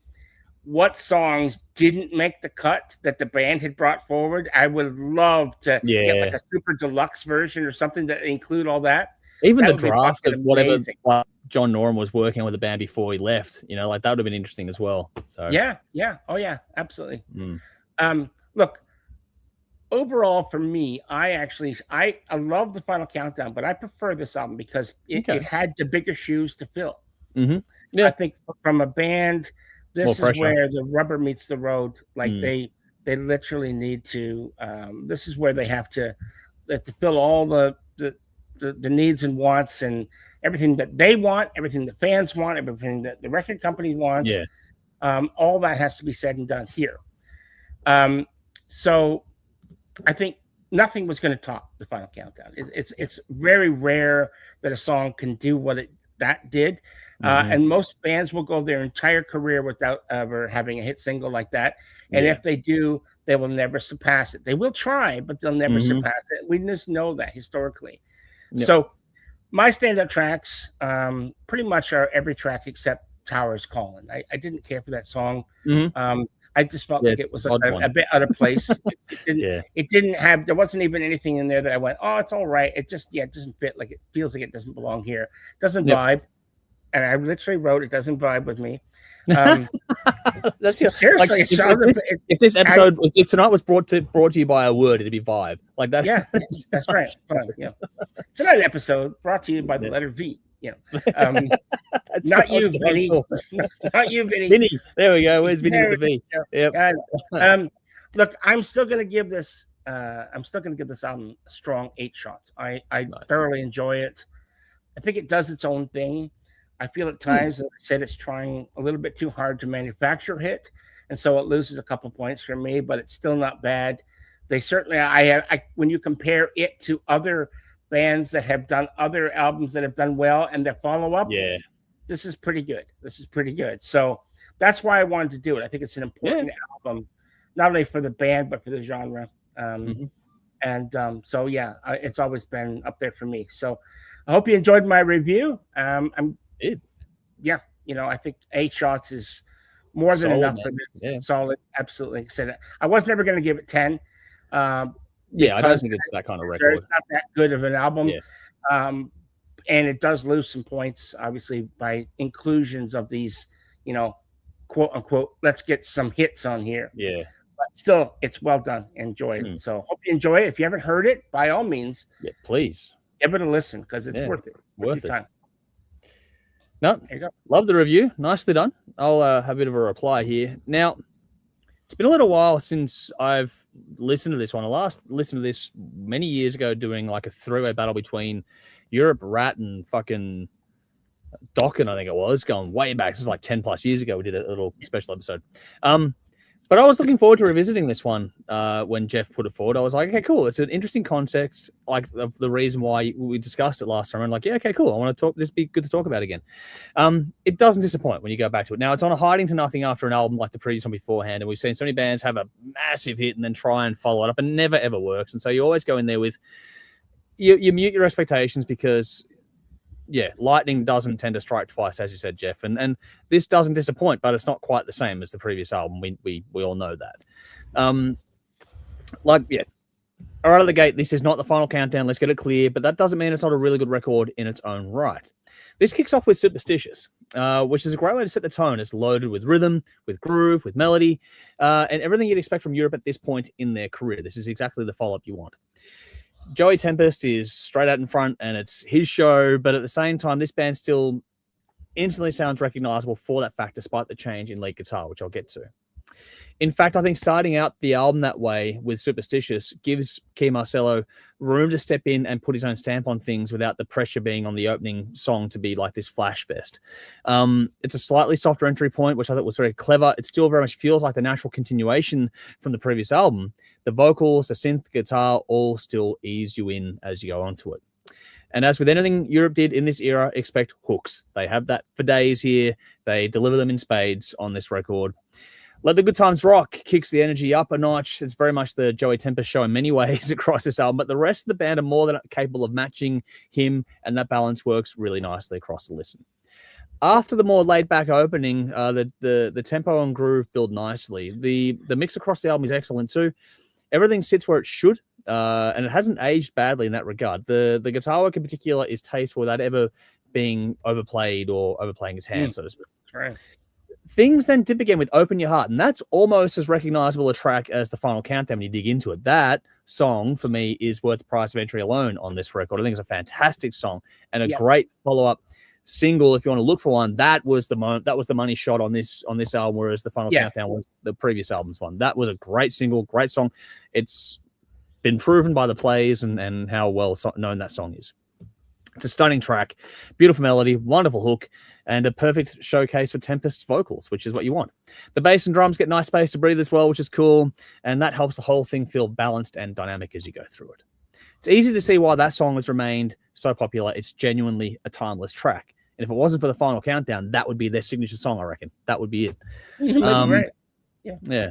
what songs didn't make the cut that the band had brought forward. I would love to get like a super deluxe version or something that include all that. Even the draft of whatever John Norum was working with the band before he left, like that would have been interesting as well. So oh yeah, absolutely. Look, overall for me, I love the Final Countdown, but I prefer this album because it had the bigger shoes to fill. I think from a band, this is where the rubber meets the road. Like they literally need to. This is where they have to fill all the needs and wants and everything that they want, everything the fans want, everything that the record company wants. All that has to be said and done here. So I think nothing was going to top the Final Countdown. It's very rare that a song can do what that did. And most bands will go their entire career without ever having a hit single like that. And if they do, they will never surpass it. They will try, but they'll never surpass it. We just know that historically. So my standout tracks pretty much are every track except Towers Calling. I didn't care for that song. I just felt like it was a bit out of place. It didn't have, there wasn't even anything in there that I went, oh, it's all right. It just, it doesn't fit. Like it feels like it doesn't belong here. It doesn't vibe. And I literally wrote, it doesn't vibe with me. That's seriously. Like, if this episode, if tonight was brought to you by a word, it'd be vibe like that. Yeah, that's right. Tonight episode brought to you by the letter V. Not you, Vinny. Not you, Vinny. Vinny. There we go. Where's Vinny with the V? Look, I'm still going to give this I'm still going to give this album a strong 8 shots. I Nice. thoroughly enjoy it. I think it does its own thing. I feel at times, as I said, it's trying a little bit too hard to manufacture a hit, and so it loses a couple points for me. But it's still not bad. They certainly, when you compare it to other bands that have done other albums that have done well and their follow up, Yeah. this is pretty good. This is pretty good. So that's why I wanted to do it. I think it's an important album, not only for the band but for the genre. So yeah, it's always been up there for me. So I hope you enjoyed my review. Yeah, I think 8 shots is more than enough for this. Yeah. Solid, absolutely. Said I was never going to give it 10. I don't think it's that kind of record. It's not that good of an album. Yeah. And it does lose some points, obviously, by inclusions of these, quote unquote, let's get some hits on here. Yeah. But still, it's well done. Enjoy it. So hope you enjoy it. If you haven't heard it, by all means, please give it a listen because it's worth it. Worth it. Time. No, there you go. Love the review. Nicely done. I'll have a bit of a reply here. Now, it's been a little while since I've listened to this one. I last listened to this many years ago doing like a three-way battle between Europe, Rat, and fucking Dokken, I think it was, going way back. This is like 10 plus years ago. We did a little special episode. But I was looking forward to revisiting this one when Jeff put it forward. I was like, okay, cool. It's an interesting context, like of the reason why we discussed it last time. I'm like, yeah, okay, cool. I want to talk. This would be good to talk about again. It doesn't disappoint when you go back to it. Now, it's on a hiding to nothing after an album like the previous one beforehand. And we've seen so many bands have a massive hit and then try and follow it up and it never, ever works. And so you always go in there with, you mute your expectations because lightning doesn't tend to strike twice, as you said, Jeff. And this doesn't disappoint, but it's not quite the same as the previous album. We all know that. All right, out of the gate, this is not the final countdown. Let's get it clear. But that doesn't mean it's not a really good record in its own right. This kicks off with Superstitious, which is a great way to set the tone. It's loaded with rhythm, with groove, with melody, and everything you'd expect from Europe at this point in their career. This is exactly the follow-up you want. Joey Tempest is straight out in front and it's his show, but at the same time, this band still instantly sounds recognizable for that fact, despite the change in lead guitar, which I'll get to. In fact, I think starting out the album that way with Superstitious gives Key Marcello room to step in and put his own stamp on things without the pressure being on the opening song to be like this flash fest. It's a slightly softer entry point, which I thought was very clever. It still very much feels like the natural continuation from the previous album. The vocals, the synth guitar, all still ease you in as you go onto it. And as with anything Europe did in this era, expect hooks. They have that for days here. They deliver them in spades on this record. Let the Good Times Rock kicks the energy up a notch. It's very much the Joey Tempest show in many ways across this album, but the rest of the band are more than capable of matching him, and that balance works really nicely across the listen. After the more laid-back opening, the tempo and groove build nicely. The mix across the album is excellent too. Everything sits where it should, and it hasn't aged badly in that regard. The guitar work in particular is tasteful without ever being overplayed or overplaying his hand, so to speak. That's right. Things then dip again with Open Your Heart, and that's almost as recognizable a track as the final countdown when you dig into it. That song, for me, is worth the price of entry alone on this record. I think it's a fantastic song and a great follow-up single if you want to look for one. That was the money shot on this album, whereas the final countdown was the previous album's one. That was a great single, great song. It's been proven by the plays and how well known that song is. It's a stunning track, beautiful melody, wonderful hook, and a perfect showcase for Tempest's vocals, which is what you want. The bass and drums get nice space to breathe as well, which is cool, and that helps the whole thing feel balanced and dynamic as you go through it. It's easy to see why that song has remained so popular. It's genuinely a timeless track. And if it wasn't for the final countdown, that would be their signature song, I reckon. That would be it. Right. Yeah.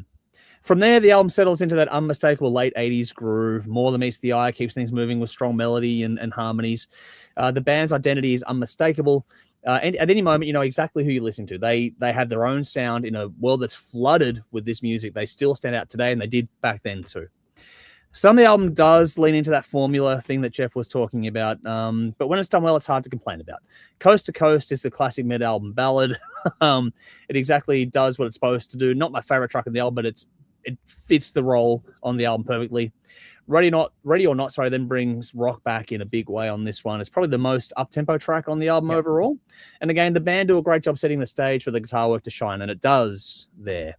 From there, the album settles into that unmistakable late 80s groove. More than meets the eye, keeps things moving with strong melody and harmonies. The band's identity is unmistakable. And at any moment, you know exactly who you're listening to. They have their own sound in a world that's flooded with this music. They still stand out today, and they did back then too. Some of the album does lean into that formula thing that Jeff was talking about, but when it's done well, it's hard to complain about. Coast to Coast is the classic mid-album ballad. It exactly does what it's supposed to do. Not my favorite track on the album, but it fits the role on the album perfectly. Ready or Not, then brings rock back in a big way on this one. It's probably the most up-tempo track on the album overall. And again, the band do a great job setting the stage for the guitar work to shine, and it does there.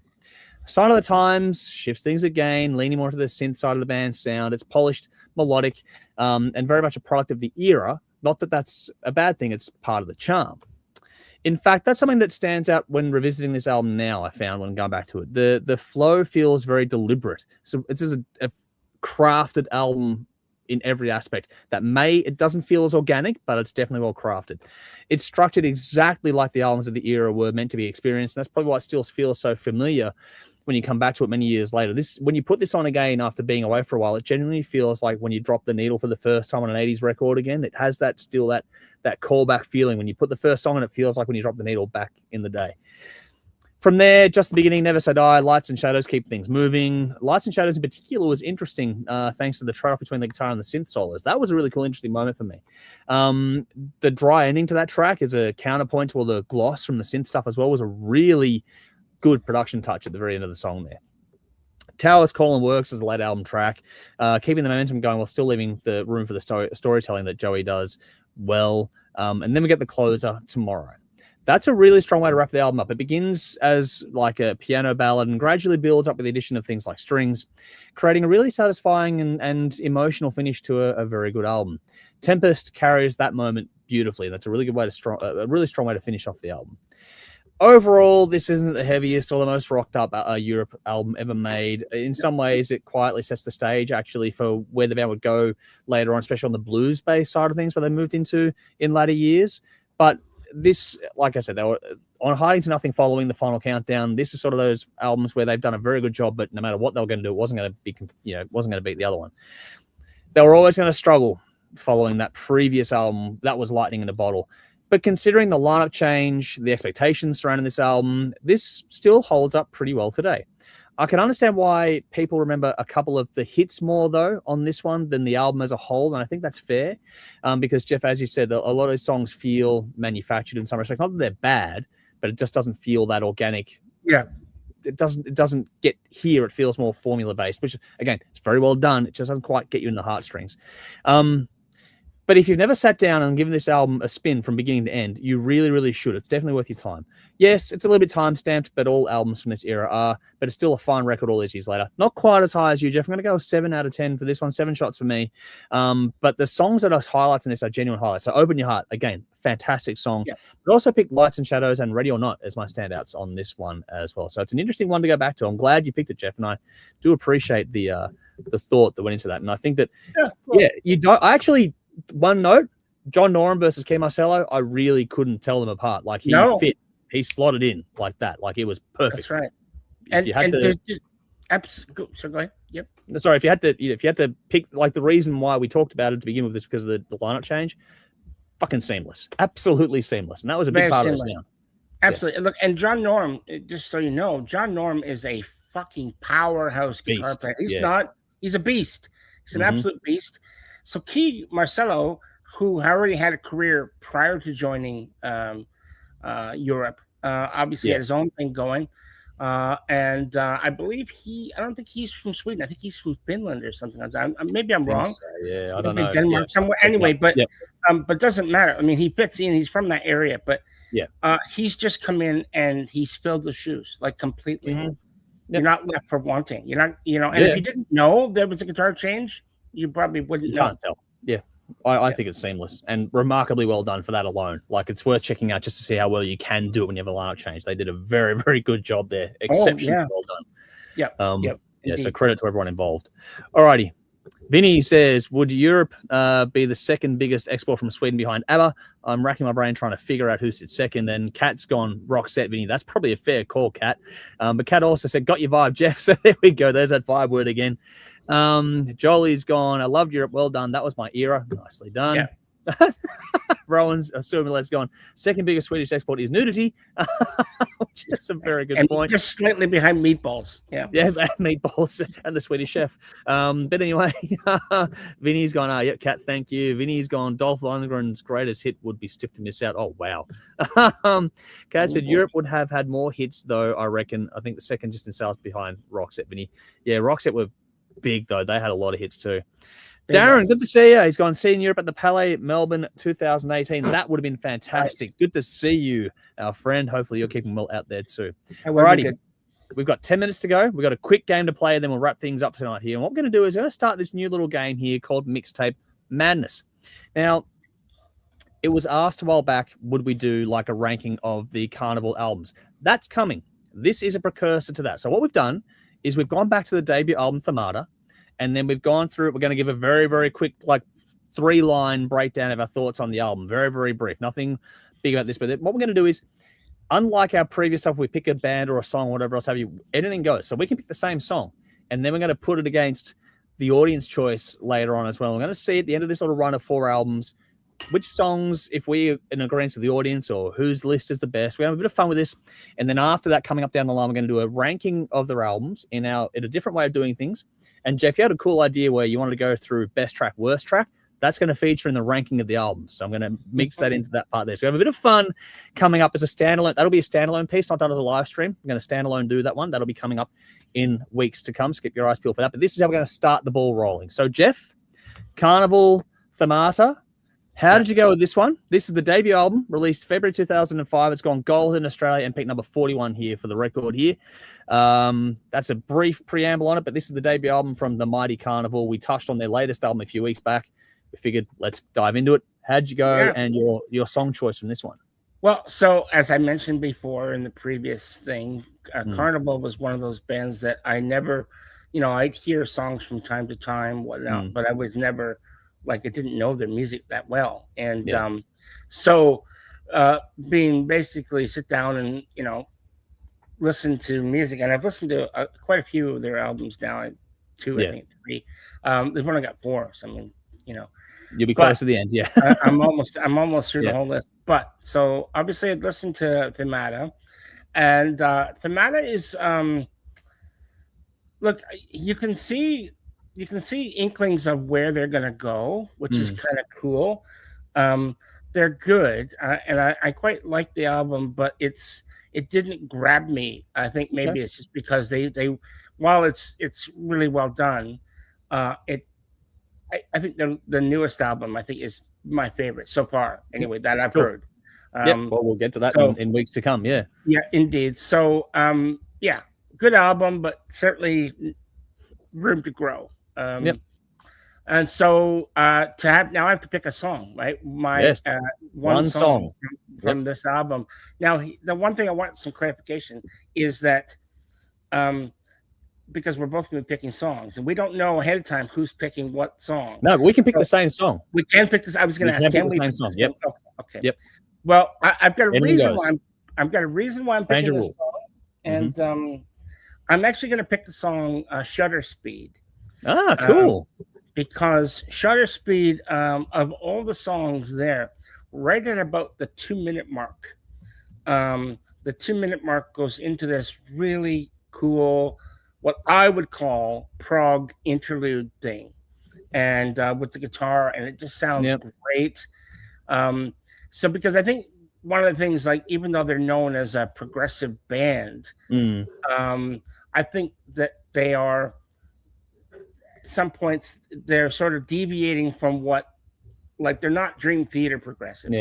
Sign of the times, shifts things again, leaning more to the synth side of the band's sound. It's polished, melodic, and very much a product of the era. Not that that's a bad thing, it's part of the charm. In fact, that's something that stands out when revisiting this album now, I found when going back to it. The flow feels very deliberate. So it's just a crafted album in every aspect. It doesn't feel as organic, but it's definitely well crafted. It's structured exactly like the albums of the era were meant to be experienced. And that's probably why it still feels so familiar when you come back to it many years later. When you put this on again after being away for a while, it genuinely feels like when you drop the needle for the first time on an 80s record again. It has that callback feeling. When you put the first song on, it feels like when you drop the needle back in the day. From there, just the beginning, Never Say Die, Lights and Shadows keep things moving. Lights and Shadows in particular was interesting thanks to the trade-off between the guitar and the synth solos. That was a really cool, interesting moment for me. The dry ending to that track is a counterpoint to all the gloss from the synth stuff as well. Was a really good production touch at the very end of the song there. Towers Call and works as a late album track, keeping the momentum going while still leaving the room for the storytelling that Joey does well. And then we get the closer, Tomorrow. That's a really strong way to wrap the album up. It begins as like a piano ballad and gradually builds up with the addition of things like strings, creating a really satisfying and emotional finish to a very good album. Tempest carries that moment beautifully. That's a really good way a really strong way to finish off the album. Overall, this isn't the heaviest or the most rocked up Europe album ever made. In some ways, it quietly sets the stage actually for where the band would go later on, especially on the blues-based side of things where they moved into in later years. But this, like I said, they were on Hiding to Nothing following the Final Countdown. This is sort of those albums where they've done a very good job, but no matter what they were going to do, it wasn't going to beat the other one. They were always going to struggle following that previous album. That was lightning in a bottle. But considering the lineup change, the expectations surrounding this album, this still holds up pretty well today. I can understand why people remember a couple of the hits more, though, on this one than the album as a whole, and I think that's fair, because, Jeff, as you said, a lot of these songs feel manufactured in some respects. Not that they're bad, but it just doesn't feel that organic. Yeah. It doesn't get here. It feels more formula-based, which, again, it's very well done. It just doesn't quite get you in the heartstrings. But if you've never sat down and given this album a spin from beginning to end, you really, really should. It's definitely worth your time. Yes, it's a little bit time-stamped, but all albums from this era are, but it's still a fine record all these years later. Not quite as high as you, Jeff. I'm going to go 7 out of 10 for this one, 7 shots for me. But the songs that are highlights in this are genuine highlights. So Open Your Heart, again, fantastic song. Yeah. But also picked Lights and Shadows and Ready or Not as my standouts on this one as well. So it's an interesting one to go back to. I'm glad you picked it, Jeff, and I do appreciate the thought that went into that. And I think that, you don't, I actually... One note, John Norum versus Key Marcello, I really couldn't tell them apart. Like, he slotted in like that. Like, it was perfect. That's right. So go ahead. Yep. Sorry, if you had to pick, like, the reason why we talked about it to begin with is because of the lineup change, fucking seamless. Absolutely seamless. And that was a big part of the sound. Absolutely. Yeah. Look, and John Norum, just so you know, John Norum is a fucking powerhouse guitar player. He's a beast. He's an absolute beast. So Key Marcello, who already had a career prior to joining Europe, obviously had his own thing going. And I believe I don't think he's from Sweden. I think he's from Finland or something like that. Maybe I'm wrong. So. Yeah, I don't know. Denmark somewhere. Anyway, but doesn't matter. I mean, he fits in. He's from that area. But he's just come in and he's filled the shoes, like, completely. Mm-hmm. You're not left for wanting. You're not, and if you didn't know there was a guitar change, you probably wouldn't know. Can't tell. Yeah. I think it's seamless and remarkably well done for that alone. Like, it's worth checking out just to see how well you can do it when you have a lineup change. They did a very, very good job there. Exceptionally well done. Yeah. So credit to everyone involved. Alrighty. Vinny says, would Europe be the second biggest export from Sweden behind ABBA? I'm racking my brain trying to figure out who sits second. Then Kat's gone Roxette, Vinny. That's probably a fair call, Kat. But Kat also said, got your vibe, Jeff. So there we go. There's that vibe word again. Jolie's gone. I loved Europe. Well done. That was my era. Nicely done. Yeah. Rowan's Let's gone. Second biggest Swedish export is nudity, which is a very good point. Just slightly behind meatballs. Yeah, meatballs and the Swedish chef. But anyway, Vinny's gone. Kat, thank you. Vinny's gone. Dolph Lundgren's greatest hit would be Stiff to Miss Out. Oh wow. Kat said Europe would have had more hits though. I reckon. I think the second just in sales behind Roxette. Vinny. Yeah, Roxette were big though. They had a lot of hits too. Darren, good to see you. He's gone seeing Europe at the Palais, Melbourne, 2018. That would have been fantastic. Nice. Good to see you, our friend. Hopefully you're keeping well out there too. Alrighty. we've got 10 minutes to go. We've got a quick game to play, and then we'll wrap things up tonight here. And what we're going to do is we're going to start this new little game here called Mixtape Madness. Now, it was asked a while back, would we do like a ranking of the Karnivool albums? That's coming. This is a precursor to that. So what we've done is we've gone back to the debut album, Themata, and then we've gone through it. We're going to give a very, very quick, like 3-line breakdown of our thoughts on the album. Very, very brief. Nothing big about this, but what we're going to do is, unlike our previous stuff, we pick a band or a song, or whatever else have you, anything goes. So we can pick the same song, and then we're going to put it against the audience choice later on as well. We're going to see at the end of this little run of 4 albums, which songs, if we're in agreement with the audience, or whose list is the best. We have a bit of fun with this. And then after that, coming up down the line, we're going to do a ranking of their albums in a different way of doing things. And Jeff, you had a cool idea where you wanted to go through best track, worst track. That's going to feature in the ranking of the albums. So I'm going to mix that into that part there. So we have a bit of fun coming up as a standalone. That'll be a standalone piece, not done as a live stream. I'm going to standalone do that one. That'll be coming up in weeks to come. So keep your eyes peeled for that. But this is how we're going to start the ball rolling. So Jeff, Karnivool, Themata. How did you go with this one? This is the debut album, released February 2005. It's gone gold in Australia and peaked number 41 here for the record here. That's a brief preamble on it, but this is the debut album from the mighty Karnivool. We touched on their latest album a few weeks back. We figured let's dive into it. How'd you go and your song choice from this one? Well, so as I mentioned before in the previous thing, Karnivool was one of those bands that I never, I'd hear songs from time to time, whatnot, but I was never, I didn't know their music that well. And so being basically sit down and, listen to music, and I've listened to quite a few of their albums now, I think 3. They've only got 4, so I mean, You'll be close to the end, yeah. I'm almost through the whole list. But so obviously I'd listened to Themata, and Themata is look, you can see inklings of where they're gonna go, which is kind of cool. They're good, and I quite like the album, but it didn't grab me. I think maybe it's just because they while it's really well done, I think the newest album I think is my favorite so far. Anyway, that I've heard. Well, we'll get to that in weeks to come. Yeah, indeed. So, good album, but certainly room to grow. And so I have to pick a song, right? One song from this album. Now, the one thing I want some clarification is that because we're both going to be picking songs, and we don't know ahead of time who's picking what song. No, but we can pick the same song. We can pick this. I was going to ask, can we pick the same song? Yep. Okay. Yep. Well, I've got a reason why I'm picking this song, and I'm actually going to pick the song "Shutter Speed." Ah, cool. Because Shutter Speed, of all the songs there, right at about the 2-minute mark, the 2-minute mark goes into this really cool, what I would call prog interlude thing, and with the guitar, and it just sounds great. So because I think one of the things, even though they're known as a progressive band, I think that they are, at some points, they're sort of deviating from what, they're not Dream Theater progressive,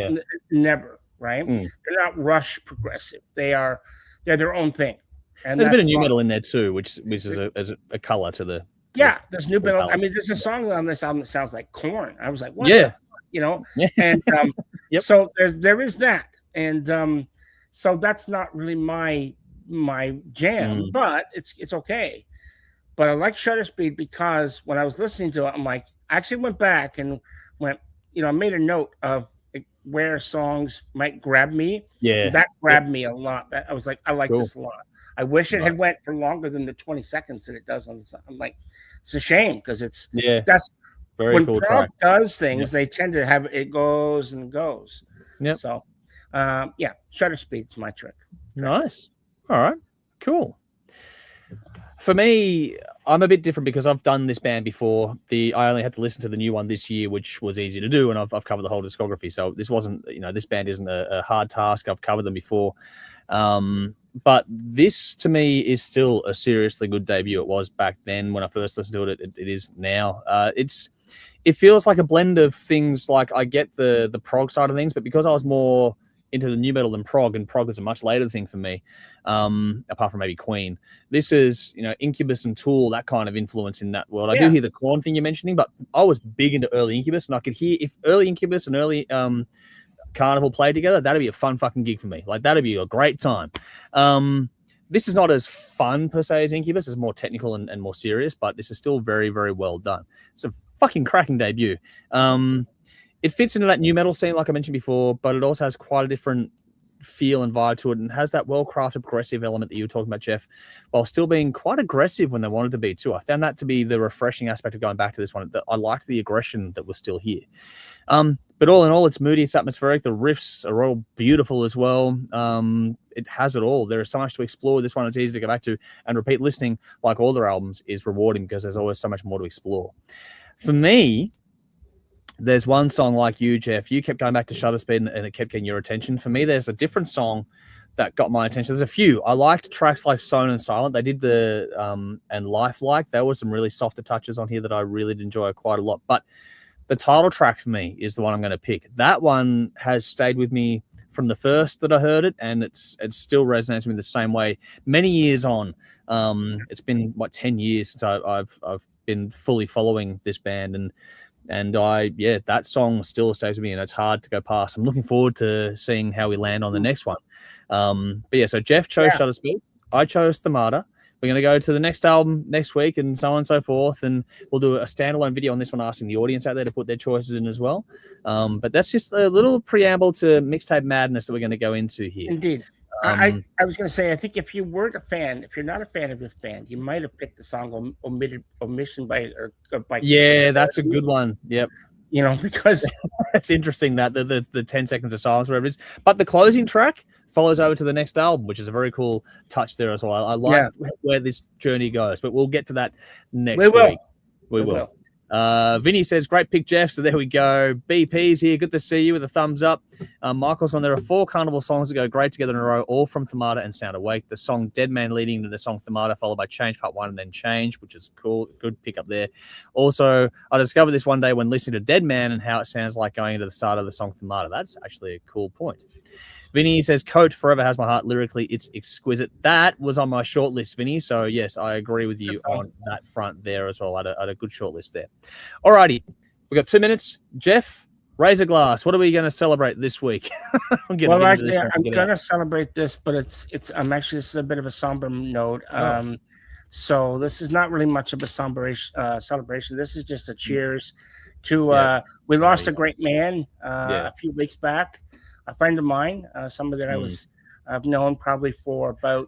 never, right? They're not Rush progressive. They're their own thing. And there's a bit of new metal in there too, which is a color to the there's new metal. I mean, there's a song on this album that sounds like Korn. I was like, what? And so there is that, and so that's not really my jam, but it's okay. But I like Shutter Speed because when I was listening to it, I'm like, I actually went back and I made a note of where songs might grab me. Yeah, that grabbed me a lot. That I was like, I like this a lot. I wish it had went for longer than the 20 seconds that it does on the song. I'm like, it's a shame because that's very when cool prog track. Does things, they tend to have it goes and goes. Yep. So, Shutter Speed's my trick. Nice. All right. Cool. For me, I'm a bit different because I've done this band before. I only had to listen to the new one this year, which was easy to do, and I've covered the whole discography. So this wasn't, this band isn't a hard task. I've covered them before. But this, to me, is still a seriously good debut. It was back then when I first listened to it. It is now. It feels like a blend of things. Like I get the prog side of things, but because I was more into the new metal and prog is a much later thing for me, apart from maybe Queen. This is, Incubus and Tool, that kind of influence in that world. I do hear the Korn thing you're mentioning, but I was big into early Incubus, and I could hear if early Incubus and early Karnivool played together, that'd be a fun fucking gig for me. Like, that'd be a great time. This is not as fun per se as Incubus. It's more technical and more serious, but this is still very, very well done. It's a fucking cracking debut. It fits into that new metal scene, like I mentioned before, but it also has quite a different feel and vibe to it, and has that well-crafted progressive element that you were talking about, Jeff, while still being quite aggressive when they wanted to be too. I found that to be the refreshing aspect of going back to this one. That I liked the aggression that was still here. But all in all, it's moody, it's atmospheric. The riffs are all beautiful as well. It has it all. There is so much to explore. This one, it's easy to go back to, and repeat listening, like all their albums, is rewarding because there's always so much more to explore. For me, there's one song like you, Jeff. You kept going back to Shutter Speed, and it kept getting your attention. For me, there's a different song that got my attention. There's a few. I liked tracks like Sown and Silent. They did the and Lifelike. There were some really softer touches on here that I really did enjoy quite a lot. But the title track for me is the one I'm going to pick. That one has stayed with me from the first that I heard it, and it still resonates with me the same way. Many years on, it's been 10 years since I've been fully following this band, and that song still stays with me, and it's hard to go past. I'm looking forward to seeing how we land on the next one. So Jeff chose Shutter Speed. I chose Themata. We're going to go to the next album next week, and so on and so forth, and we'll do a standalone video on this one, asking the audience out there to put their choices in as well. But that's just a little preamble to mixtape madness that we're going to go into here. Indeed. I was going to say, I think if you weren't a fan, if you're not a fan of this band, you might have picked the song Omission by. Yeah, that's a good one. Yep. Because it's interesting that the 10 seconds of silence, whatever it is. But the closing track follows over to the next album, which is a very cool touch there as well. I like where this journey goes, but we'll get to that next week. We will. Vinny says, great pick, Jeff. So there we go. BP's here. Good to see you with a thumbs up. Michael's gone, there are 4 Karnivool songs that go great together in a row, all from Themata and Sound Awake. The song Dead Man leading into the song Themata, followed by Change Part 1 and then Change, which is cool. Good pick up there. Also, I discovered this one day when listening to Dead Man and how it sounds like going into the start of the song Themata. That's actually a cool point. Vinny says, Coat Forever Has My Heart. Lyrically, it's exquisite. That was on my short list, Vinny. So, yes, I agree with you on that front there as well. I had a good short list there. All righty. We've got 2 minutes. Jeff, raise a glass. What are we going to celebrate this week? I'm going to celebrate this, but this is a bit of a somber note. So this is not really much of a celebration. This is just a cheers to we lost a great man a few weeks back. A friend of mine, somebody that I've known probably for about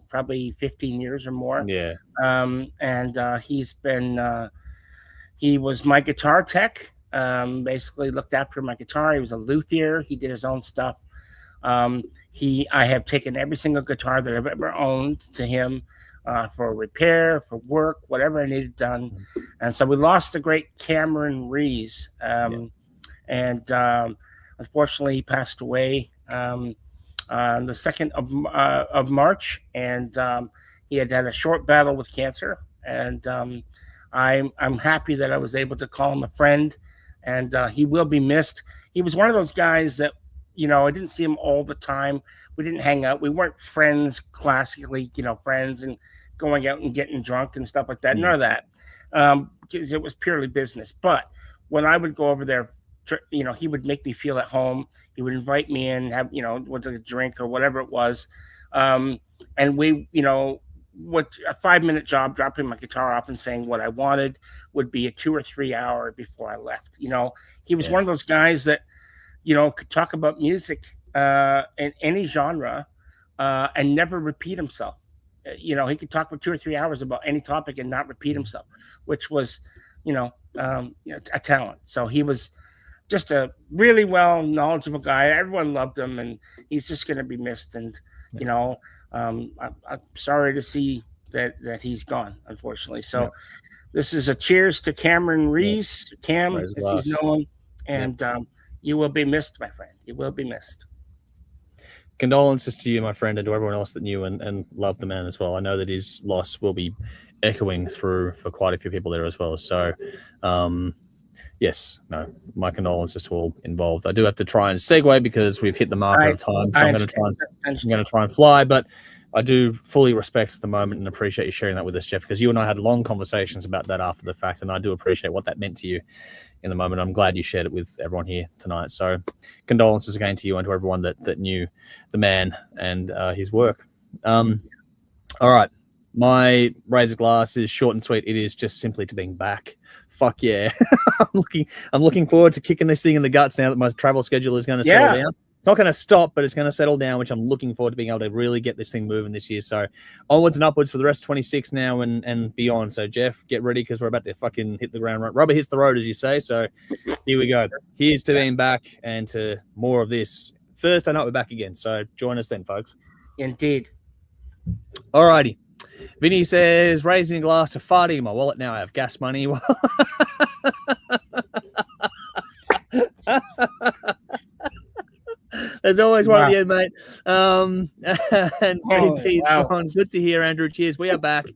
probably 15 years or more. Yeah. And he's been he was my guitar tech. Basically looked after my guitar. He was a luthier. He did his own stuff. I have taken every single guitar that I've ever owned to him for repair, for work, whatever I needed done. And so we lost the great Cameron Rees. Unfortunately, he passed away on the 2nd of March, and he had a short battle with cancer. And I'm happy that I was able to call him a friend, and he will be missed. He was one of those guys that, I didn't see him all the time. We didn't hang out. We weren't friends classically, friends and going out and getting drunk and stuff like that. None of that, because it was purely business. But when I would go over there, he would make me feel at home. He would invite me in, have, with a drink or whatever it was. And we, what a 5-minute job, dropping my guitar off and saying what I wanted would be a 2 or 3 hour before I left. He was one of those guys that, could talk about music in any genre and never repeat himself. He could talk for 2 or 3 hours about any topic and not repeat himself, which was, a talent. So he was just a really knowledgeable guy. Everyone loved him, and he's just going to be missed. And, I'm sorry to see that he's gone, unfortunately. So this is a cheers to Cameron Rees, Cam, as he's known. And you will be missed, my friend. You will be missed. Condolences to you, my friend, and to everyone else that knew and loved the man as well. I know that his loss will be echoing through for quite a few people there as well. So, yes, no, my condolences to all involved. I do have to try and segue because we've hit the marker of time, so I'm going to try and fly, but I do fully respect the moment and appreciate you sharing that with us, Jeff, because you and I had long conversations about that after the fact, and I do appreciate what that meant to you in the moment. I'm glad you shared it with everyone here tonight. So condolences again to you and to everyone that knew the man and his work. All right. My razor glass is short and sweet. It is just simply to being back. Fuck yeah. I'm looking forward to kicking this thing in the guts now that my travel schedule is going to settle down. It's not going to stop, but it's going to settle down, which I'm looking forward to being able to really get this thing moving this year. So onwards and upwards for the rest of 26 now and beyond. So Jeff, get ready because we're about to fucking hit the ground. Rubber hits the road, as you say. So here we go. Here's to being back and to more of this. Thursday night, we're back again. So join us then, folks. Indeed. All righty. Vinny says, raising a glass to farting in my wallet. Now I have gas money. There's always one at the end, mate. And BP's gone. Good to hear, Andrew. Cheers. We are back.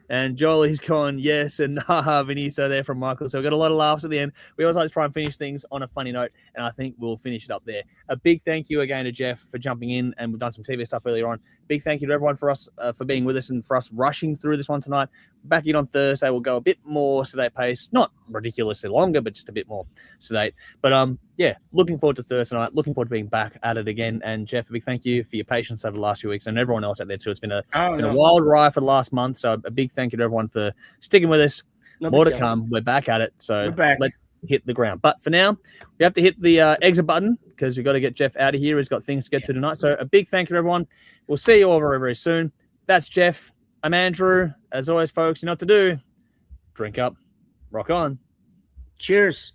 And Jolie's gone, yes, and haha, Vinny, so there from Michael. So we've got a lot of laughs at the end. We always like to try and finish things on a funny note, and I think we'll finish it up there. A big thank you again to Jeff for jumping in, and we've done some TV stuff earlier on. Big thank you to everyone for us for being with us and for us rushing through this one tonight. Back in on Thursday, we'll go a bit more sedate pace, not ridiculously longer, but just a bit more sedate. But yeah, looking forward to Thursday night. Looking forward to being back at it again. And Jeff, a big thank you for your patience over the last few weeks, and everyone else out there too. It's been a wild ride for the last month. So a big thank you to everyone for sticking with us. More to come. We're back at it. So let's hit the ground. But for now, we have to hit the exit button because we've got to get Jeff out of here. He's got things to get to tonight. So a big thank you to everyone. We'll see you all very, very soon. That's Jeff. I'm Andrew. As always, folks, you know what to do. Drink up. Rock on. Cheers.